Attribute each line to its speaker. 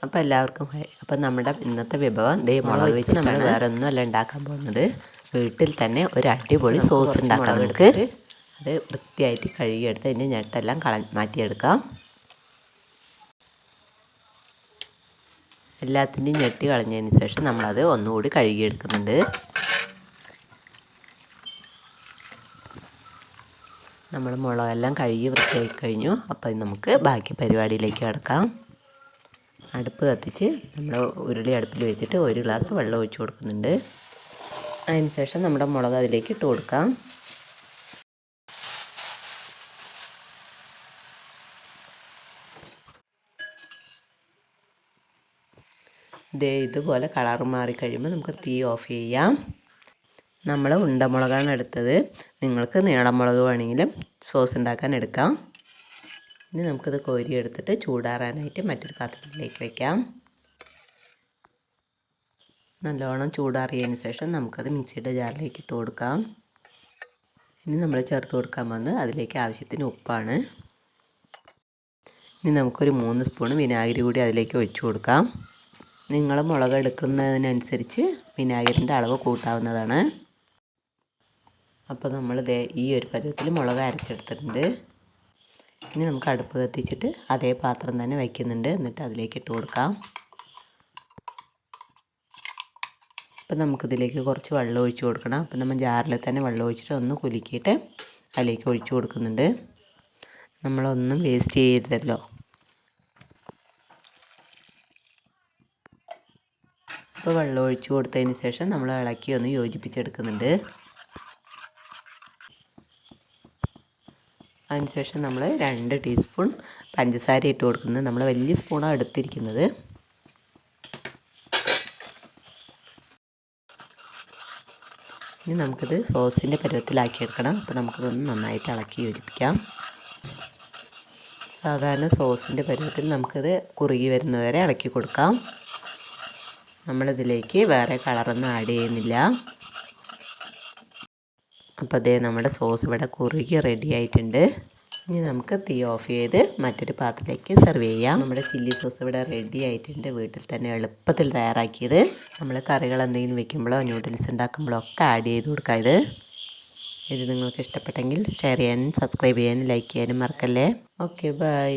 Speaker 1: അപ്പോൾ എല്ലാവർക്കും ഹായ്. അപ്പോൾ നമ്മുടെ ഇന്നത്തെ വിഭവം ദേ മുളക് വെച്ച് നമ്മൾ വേറെ ഒന്നുമല്ല ഉണ്ടാക്കാൻ പോകുന്നത്. വീട്ടിൽ തന്നെ ഒരു അടിപൊളി സോസ് ഉണ്ടാക്കാൻ നമുക്ക് അത് വൃത്തിയായിട്ട് കഴുകിയെടുത്ത് അതിൻ്റെ ഞെട്ടെല്ലാം മാറ്റിയെടുക്കാം. എല്ലാത്തിൻ്റെയും ഞെട്ടി കളഞ്ഞതിന് ശേഷം നമ്മളത് ഒന്നുകൂടി കഴുകിയെടുക്കുന്നുണ്ട്. നമ്മൾ മുളകെല്ലാം കഴുകി വൃത്തിയാക്കി കഴിഞ്ഞു. അപ്പോൾ നമുക്ക് ബാക്കി പരിപാടിയിലേക്ക് കിടക്കാം. അടുപ്പ് കത്തിച്ച് നമ്മൾ ഉരുളി അടുപ്പിൽ വെച്ചിട്ട് 1 ഗ്ലാസ് വെള്ളം ഒഴിച്ച് കൊടുക്കുന്നുണ്ട്. അതിന് ശേഷം നമ്മുടെ മുളക് അതിലേക്ക് ഇട്ട് കൊടുക്കാം. ഇതുപോലെ കളർ മാറിക്കഴിയുമ്പോൾ നമുക്ക് തീ ഓഫ് ചെയ്യാം. നമ്മൾ ഉണ്ടമുളകാണ് എടുത്തത്. നിങ്ങൾക്ക് നീളമുളക് വേണമെങ്കിലും സോസ് ഉണ്ടാക്കാൻ എടുക്കാം. ഇനി നമുക്കിത് കോരിയെടുത്തിട്ട് ചൂടാറാനായിട്ട് മറ്റൊരു പാത്രത്തിലേക്ക് വയ്ക്കാം. നല്ലോണം ചൂടാറിയതിന് ശേഷം നമുക്കത് മിക്സിയുടെ ജാറിലേക്ക് ഇട്ട് കൊടുക്കാം. ഇനി നമ്മൾ ചേർത്ത് കൊടുക്കാൻ വന്ന് അതിലേക്ക് ആവശ്യത്തിന് ഉപ്പാണ്. ഇനി നമുക്കൊരു 3 സ്പൂൺ വിനാഗിരി കൂടി അതിലേക്ക് ഒഴിച്ചു കൊടുക്കാം. നിങ്ങൾ മുളക് എടുക്കുന്നതിനനുസരിച്ച് വിനാഗിരിൻ്റെ അളവ് കൂട്ടാവുന്നതാണ്. അപ്പോൾ നമ്മൾ ഈ ഒരു പരുവത്തിൽ മുളക് അരച്ചെടുത്തിട്ടുണ്ട്. ഇനി നമുക്ക് അടുപ്പ് കത്തിച്ചിട്ട് അതേ പാത്രം തന്നെ വയ്ക്കുന്നുണ്ട്. എന്നിട്ട് അതിലേക്ക് ഇട്ട് കൊടുക്കാം. അപ്പോൾ നമുക്കിതിലേക്ക് കുറച്ച് വെള്ളം ഒഴിച്ച് കൊടുക്കണം. അപ്പോൾ നമ്മൾ ജാറിൽ തന്നെ വെള്ളം ഒഴിച്ചിട്ട് ഒന്ന് കുലുക്കിയിട്ട് അതിലേക്ക് ഒഴിച്ച് കൊടുക്കുന്നുണ്ട്. നമ്മളൊന്നും വേസ്റ്റ് ചെയ്യരുതല്ലോ. അപ്പോൾ വെള്ളം ഒഴിച്ച് കൊടുത്തതിന് ശേഷം നമ്മൾ ഇളക്കി ഒന്ന് യോജിപ്പിച്ചെടുക്കുന്നുണ്ട്. അതിനുശേഷം നമ്മൾ 2 ടീസ്പൂൺ പഞ്ചസാര ഇട്ട് കൊടുക്കുന്നത്. നമ്മൾ വലിയ സ്പൂണാണ് എടുത്തിരിക്കുന്നത്. ഇനി നമുക്കിത് സോസിൻ്റെ പരുവത്തിലാക്കിയെടുക്കണം. അപ്പോൾ നമുക്കിതൊന്ന് നന്നായിട്ട് ഇളക്കി യോജിപ്പിക്കാം. സാധാരണ സോസിൻ്റെ പരുവത്തിൽ നമുക്കിത് കുറുകി വരുന്നവരെ ഇളക്കി കൊടുക്കാം. നമ്മളിതിലേക്ക് വേറെ കളറൊന്നും ആഡ് ചെയ്യുന്നില്ല. അപ്പോൾ നമ്മുടെ സോസ് ഇവിടെ കുറുകി റെഡി ആയിട്ടുണ്ട്. ഇനി നമുക്ക് തീ ഓഫ് ചെയ്ത് മറ്റൊരു പാത്രത്തിലേക്ക് സെർവ് ചെയ്യാം. നമ്മുടെ ചില്ലി സോസ് ഇവിടെ റെഡി ആയിട്ടുണ്ട്. വീട്ടിൽ തന്നെ എളുപ്പത്തിൽ തയ്യാറാക്കിയത്. നമ്മൾ കറികൾ എന്തെങ്കിലും വെക്കുമ്പോഴോ ന്യൂഡിൽസ് ഉണ്ടാക്കുമ്പോഴോ ഒക്കെ ആഡ് ചെയ്ത് കൊടുക്കാം. ഇത് നിങ്ങൾക്ക് ഇഷ്ടപ്പെട്ടെങ്കിൽ ഷെയർ ചെയ്യാനും സബ്സ്ക്രൈബ് ചെയ്യാനും ലൈക്ക് ചെയ്യാനും മറക്കല്ലേ. Okay, by.